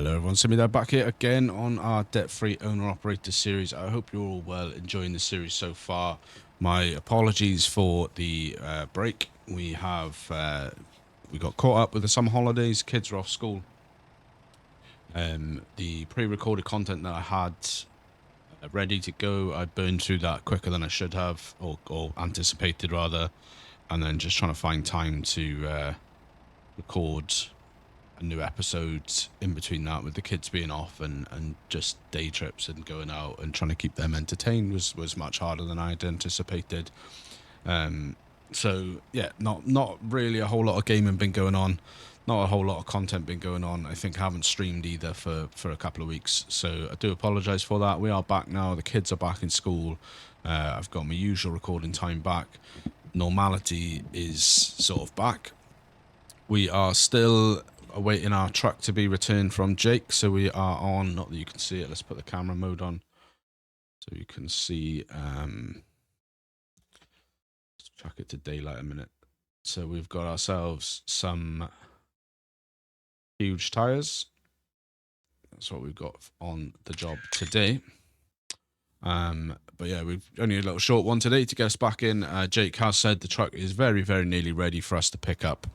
Hello everyone, Simi there, back here again on our debt-free owner-operator series. I hope you're all well, enjoying the series so far. My apologies for the break. We got caught up with the summer holidays, kids were off school. The pre-recorded content that I had ready to go, I burned through that quicker than I should have, or anticipated rather, and then just trying to find time to record a new episode in between that, with the kids being off and just day trips and going out and trying to keep them entertained was much harder than I'd anticipated. So yeah, not really a whole lot of gaming been going on, not a whole lot of content been going on. I think I haven't streamed either for a couple of weeks, so I do apologize for that. We are back now, the kids are back in school. I've got my usual recording time back. Normality is sort of back. We are still awaiting our truck to be returned from Jake, so we are on, not that you can see it, let's put the camera mode on so you can see. Let's track it to daylight a minute. So we've got ourselves some huge tires. That's what we've got on the job today. But yeah, we've only a little short one today to get us back in. Jake has said the truck is very nearly ready for us to pick up.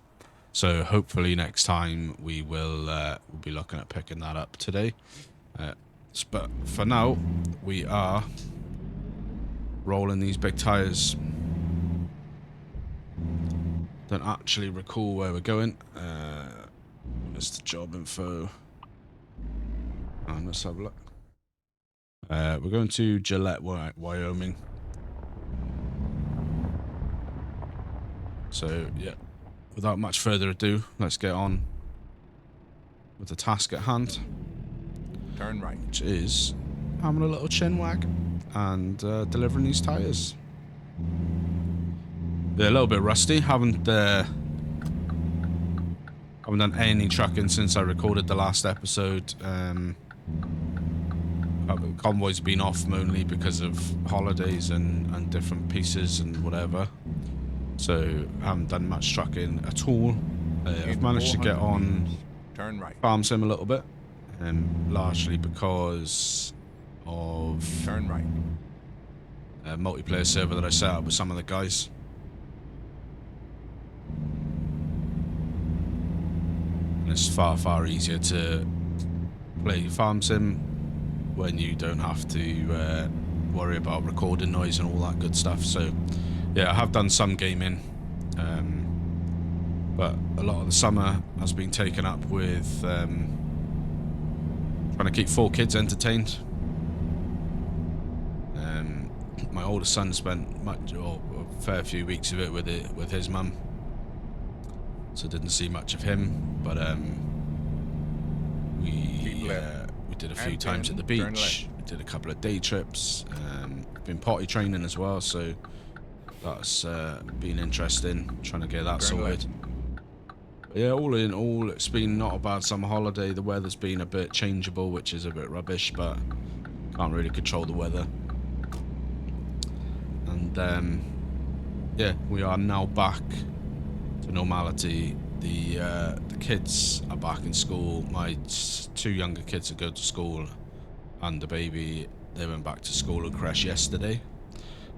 So hopefully next time we will we'll be looking at picking that up today. But for now, we are rolling these big tires. Don't actually recall where we're going. Where's the job info? Let's have a look. We're going to Gillette, Wyoming. So yeah. Without much further ado, let's get on with the task at hand. Turn right. Which is having a little chin wag and delivering these tyres. They're a little bit rusty. Haven't done any trucking since I recorded the last episode. The convoy's been off mainly because of holidays and different pieces and whatever. So I haven't done much trucking at all. I've managed to get on turn right. Farm Sim a little bit, largely because of turn right. A multiplayer server that I set up with some of the guys. And it's far easier to play Farm Sim when you don't have to worry about recording noise and all that good stuff. So yeah, I have done some gaming, but a lot of the summer has been taken up with trying to keep 4 kids entertained. My oldest son spent a fair few weeks of it with his mum, so didn't see much of him. But we did a few times at the beach. We did a couple of day trips. Been potty training as well, so that's been interesting, trying to get that sorted. But yeah, all in all, it's been not a bad summer holiday. The weather's been a bit changeable, which is a bit rubbish, but can't really control the weather. And yeah, we are now back to normality. The kids are back in school. My 2 younger kids that go to school and the baby, they went back to school and creche yesterday.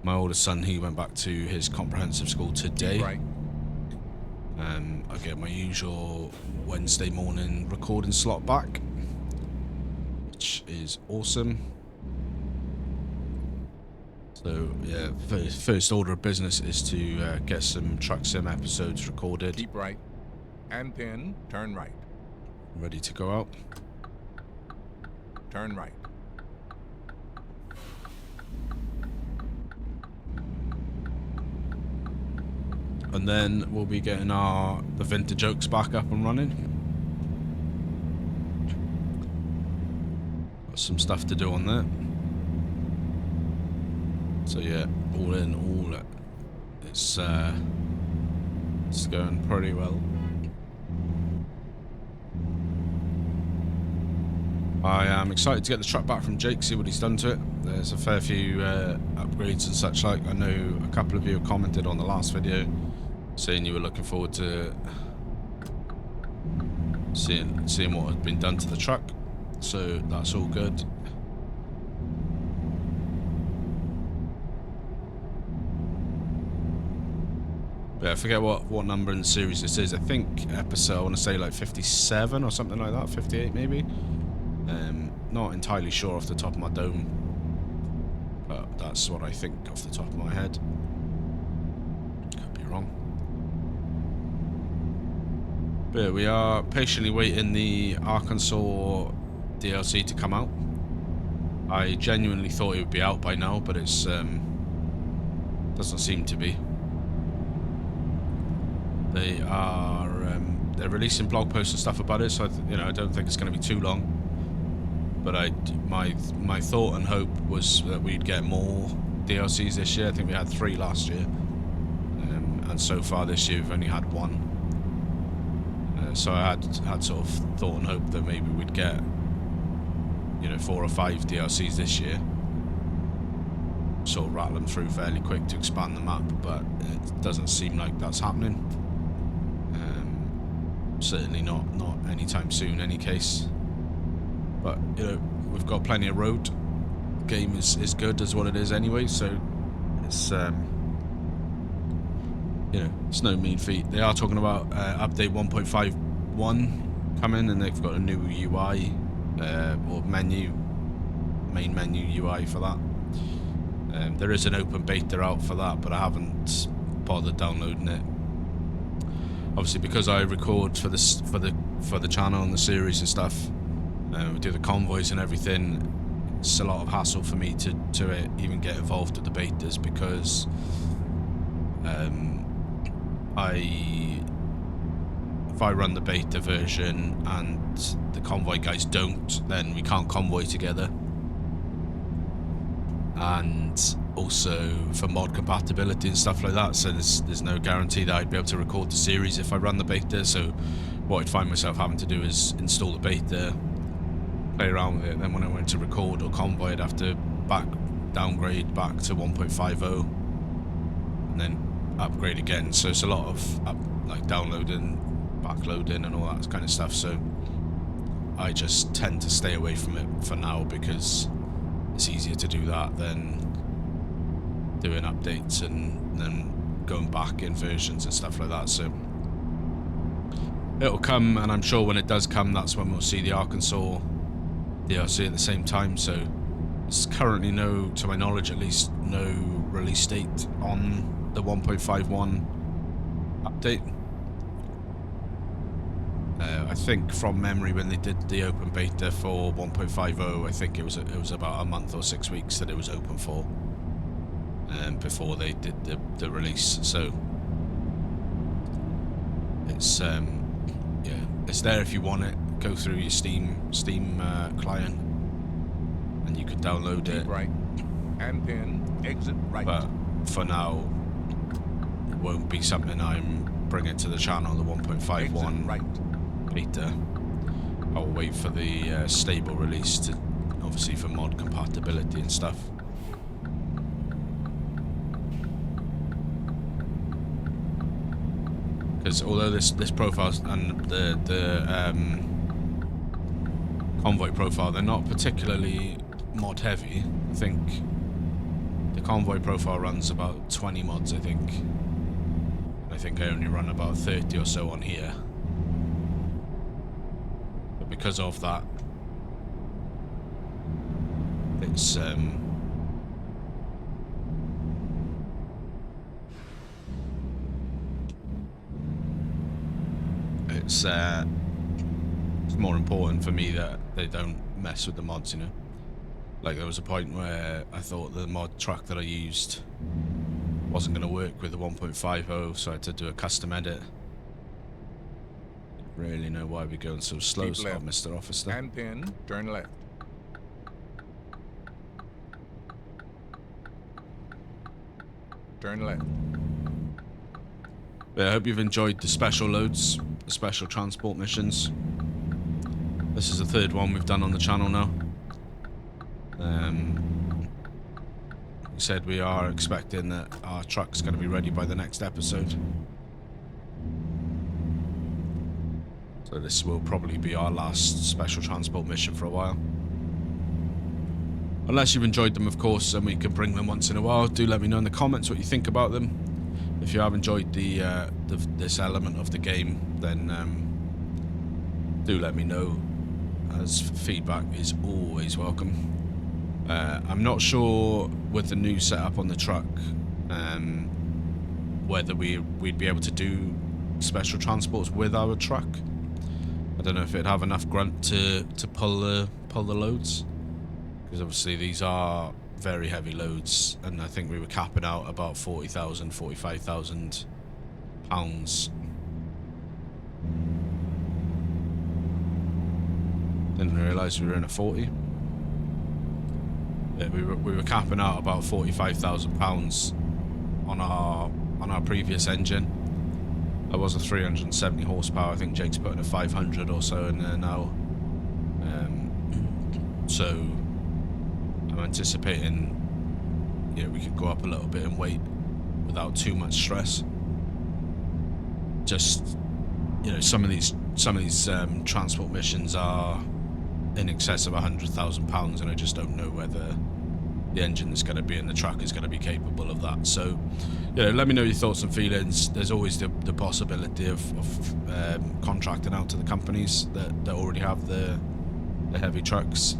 My oldest son, he went back to his comprehensive school today. Right. I get my usual Wednesday morning recording slot back, which is awesome. So yeah, first order of business is to get some truck sim episodes recorded. Keep right. And then turn right. Ready to go out. Turn right. And then we'll be getting the vintage oaks back up and running. Got some stuff to do on there. So yeah, all in all, it's going pretty well. I am excited to get the truck back from Jake, see what he's done to it. There's a fair few upgrades and such like. I know a couple of you have commented on the last video saying you were looking forward to seeing what had been done to the truck. So that's all good. But I forget what number in the series this is. I think episode, I want to say like 57 or something like that, 58 maybe. Not entirely sure off the top of my dome, but that's what I think off the top of my head. Could be wrong. But we are patiently waiting the Arkansas DLC to come out. I genuinely thought it would be out by now, but it's doesn't seem to be. They are they're releasing blog posts and stuff about it, so I don't think it's going to be too long. But my thought and hope was that we'd get more DLCs this year. I think we had 3 last year, and so far this year we've only had 1. So I had sort of thought and hope that maybe we'd get 4 or 5 DLCs this year. Sort of rattle them through fairly quick to expand the map, but it doesn't seem like that's happening. Certainly not anytime soon, any case. But we've got plenty of road. The game is good as what it is anyway, so it's it's no mean feat. They are talking about update 1.51 coming, and they've got a new UI or main menu UI for that. There is an open beta out for that, but I haven't bothered downloading it. Obviously, because I record for the channel and the series and stuff, we do the convoys and everything. It's a lot of hassle for me to even get involved with the betas, because if I run the beta version and the convoy guys don't, then we can't convoy together. And also for mod compatibility and stuff like that, so there's no guarantee that I'd be able to record the series if I run the beta. So what I'd find myself having to do is install the beta, play around with it, then when I went to record or convoy, I'd have to downgrade back to 1.50 and then upgrade again. So it's a lot of like downloading, backloading and all that kind of stuff. So I just tend to stay away from it for now, because it's easier to do that than doing updates and then going back in versions and stuff like that. So it'll come, and I'm sure when it does come, that's when we'll see the Arkansas DLC at the same time. So there's currently to my knowledge at least, no release date on the 1.51 update. I think from memory, when they did the open beta for 1.50, I think it was about a month or 6 weeks that it was open for, before they did the release. So it's it's there if you want it. Go through your Steam client, and you can download it. Right. And then exit right. But for now, it won't be something I'm bringing to the channel. The 1.51 right. beta. I'll wait for the stable release, to obviously for mod compatibility and stuff. Because although this profile and the convoy profile, they're not particularly mod heavy. I think the convoy profile runs about 20 mods, I think. I think I only run about 30 or so on here. But because of that, it's more important for me that they don't mess with the mods, you know. Like, there was a point where I thought the mod truck that I used wasn't going to work with the 1.50, so I had to do a custom edit. Don't really know why we're going so slow, Mr. Officer. And then turn left. Turn left. But I hope you've enjoyed the special loads, the special transport missions. This is the third one we've done on the channel now. We said we are expecting that our truck's going to be ready by the next episode. So this will probably be our last special transport mission for a while. Unless you've enjoyed them, of course, and we can bring them once in a while. Do let me know in the comments what you think about them. If you have enjoyed this element of the game, then do let me know, as feedback is always welcome. I'm not sure with the new setup on the truck whether we'd be able to do special transports with our truck. I don't know if it'd have enough grunt to pull the loads, because obviously these are very heavy loads, and I think we were capping out about 40,000, 45,000 pounds. Didn't realise we were in a 40. Yeah, we were capping out about 45,000 pounds on our previous engine. That was a 370 horsepower. I think Jake's putting a 500 or so in there now. So I'm anticipating, we could go up a little bit in weight without too much stress. Just, some of these transport missions are in excess of £100,000, and I just don't know whether the engine that's going to be in the truck is going to be capable of that. So, let me know your thoughts and feelings. There's always the possibility of contracting out to the companies that already have the heavy trucks.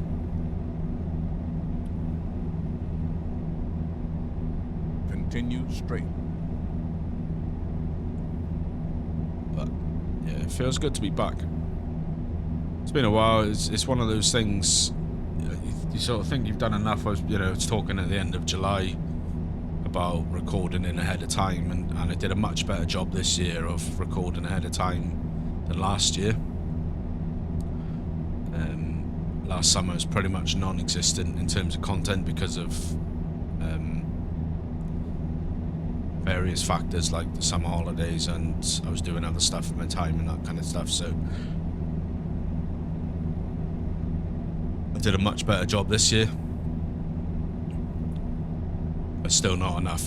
Continue straight. But yeah, it feels good to be back. It's been a while. It's one of those things. You sort of think you've done enough. I was, talking at the end of July about recording in ahead of time, and I did a much better job this year of recording ahead of time than last year. Last summer was pretty much non-existent in terms of content because of various factors like the summer holidays, and I was doing other stuff in my time and that kind of stuff. So I did a much better job this year, but still not enough.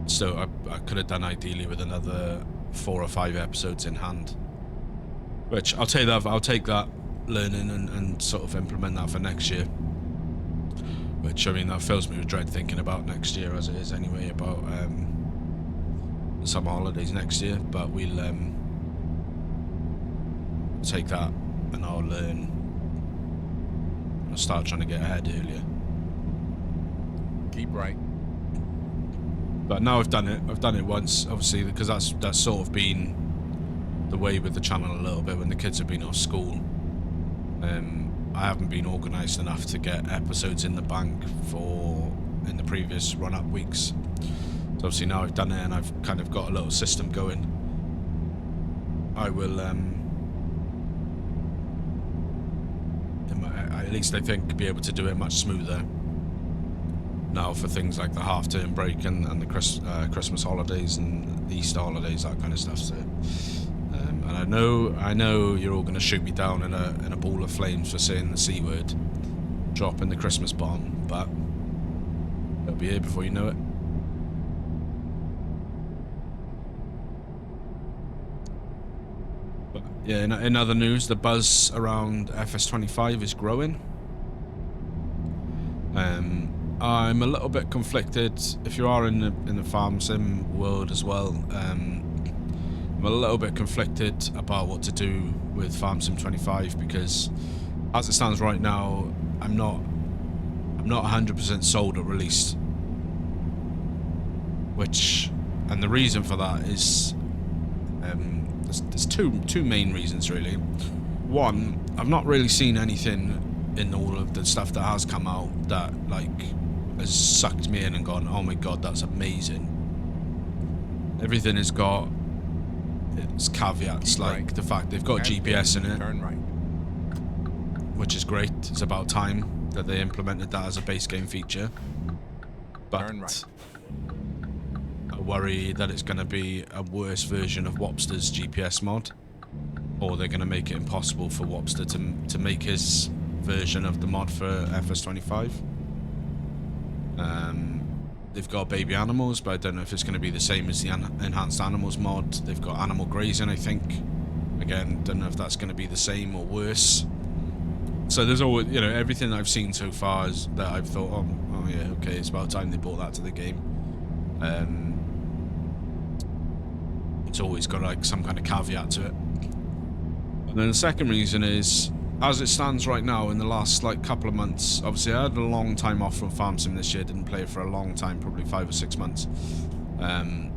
So I could have done ideally with another 4 or 5 episodes in hand, which I'll take that learning and sort of implement that for next year. Which, I mean, that fills me with dread thinking about next year, as it is anyway, about the summer holidays next year. But we'll take that and I'll learn. I'll start trying to get ahead earlier. Keep right. But now I've done it once, obviously, because that's sort of been the way with the channel a little bit when the kids have been off school. I haven't been organised enough to get episodes in the bank in the previous run-up weeks. So obviously now I've done it and I've kind of got a little system going. I will, at least I think, be able to do it much smoother now for things like the half-term break and the Christmas holidays and the Easter holidays, that kind of stuff. So, and I know you're all going to shoot me down in a ball of flames for saying the C word, dropping the Christmas bomb, but it'll be here before you know it. But yeah, in other news, the buzz around FS25 is growing. I'm a little bit conflicted. If you are in the farm sim world as well, I'm a little bit conflicted about what to do with Farm Sim 25, because as it stands right now, I'm not 100% sold or released. And the reason for that is there's two main reasons really. One, I've not really seen anything in all of the stuff that has come out that has sucked me in and gone, oh my god, that's amazing. Everything has got its caveats, like the fact they've got GPS in it, Turn right. which is great. It's about time that they implemented that as a base game feature. But Turn right. I worry that it's going to be a worse version of Wopster's GPS mod, or they're going to make it impossible for Wopster to make his version of the mod for FS25. They've got baby animals, but I don't know if it's going to be the same as the enhanced animals mod. They've got animal grazing, I think, Again, don't know if that's going to be the same or worse. So there's always, you know, everything I've seen so far is that I've thought, oh yeah, okay, it's about time they brought that to the game. It's always got like some kind of caveat to it. And then the second reason is, as it stands right now, in the last like couple of months, obviously I had a long time off from Farm Sim this year, didn't play it for a long time, probably 5 or 6 months. And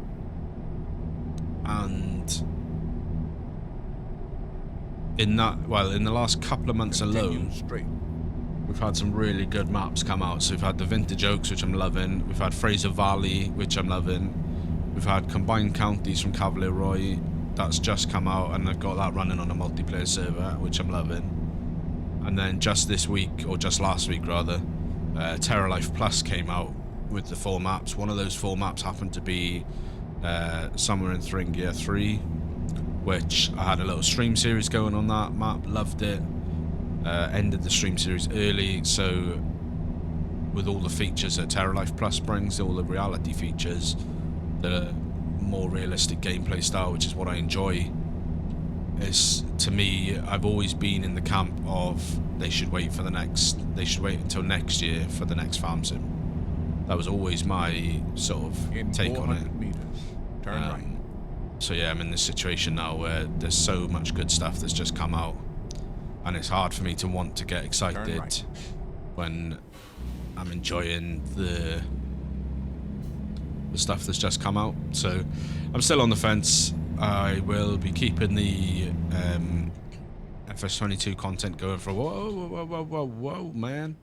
in that, well, in the last couple of months alone, we've had some really good maps come out. So we've had the Vintage Oaks, which I'm loving. We've had Fraser Valley, which I'm loving. We've had Combined Counties from Cavalier Roy. That's just come out, and I've got that running on a multiplayer server, which I'm loving. And then just this week, or just last week rather, Terra Life Plus came out with the 4 maps. One of those 4 maps happened to be somewhere in Thuringia 3, which I had a little stream series going on that map, loved it. Ended the stream series early, so with all the features that Terra Life Plus brings, all the reality features, the more realistic gameplay style, which is what I enjoy, is, to me, I've always been in the camp of they should wait until next year for the next Farm Sim. That was always my sort of take on it. Meters, turn right. So yeah, I'm in this situation now where there's so much good stuff that's just come out, and it's hard for me to want to get excited when I'm enjoying the stuff that's just come out. So I'm still on the fence. I will be keeping the FS22 content going for a whoa, man.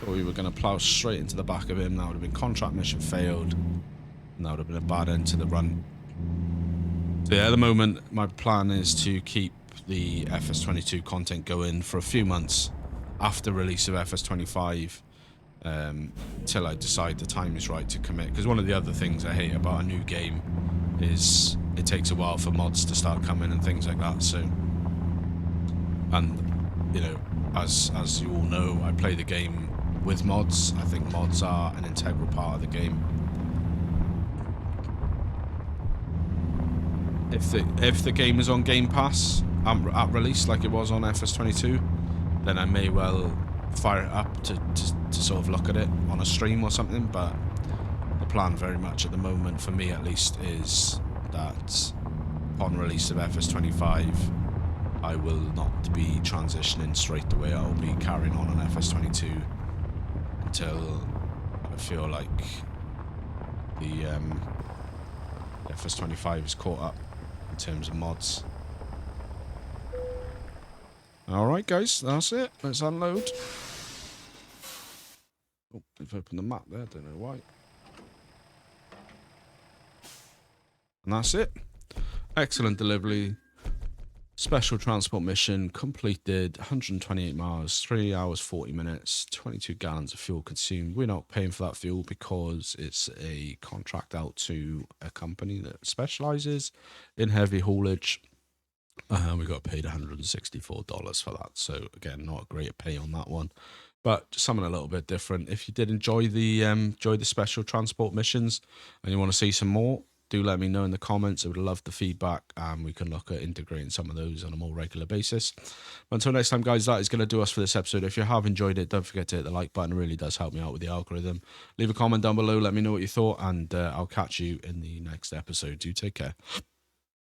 Thought we were going to plow straight into the back of him. That would have been contract mission failed, and that would have been a bad end to the run. So yeah, at the moment, my plan is to keep the FS22 content going for a few months after release of FS25, till I decide the time is right to commit. Because one of the other things I hate about a new game is it takes a while for mods to start coming and things like that. So, and you know, as you all know, I play the game with mods. I think mods are an integral part of the game. If the game is on Game Pass at release, like it was on FS22, then I may well fire it up to sort of look at it on a stream or something. But the plan, very much at the moment, for me at least, is that upon release of FS25, I will not be transitioning straight away. I'll be carrying on FS22 until I feel like the FS25 is caught up in terms of mods. Alright guys, that's it. Let's unload. Oh, they've opened the map there, don't know why. And that's it. Excellent delivery. Special transport mission completed. 128 miles, 3 hours 40 minutes, 22 gallons of fuel consumed. We're not paying for that fuel because it's a contract out to a company that specializes in heavy haulage. We got paid $164 for that. So again, not a great pay on that one, but just something a little bit different. If you did enjoy the special transport missions and you want to see some more, do let me know in the comments. I would love the feedback, and we can look at integrating some of those on a more regular basis. But until next time, guys, that is going to do us for this episode. If you have enjoyed it, don't forget to hit the like button. It really does help me out with the algorithm. Leave a comment down below. Let me know what you thought, and I'll catch you in the next episode. Do take care.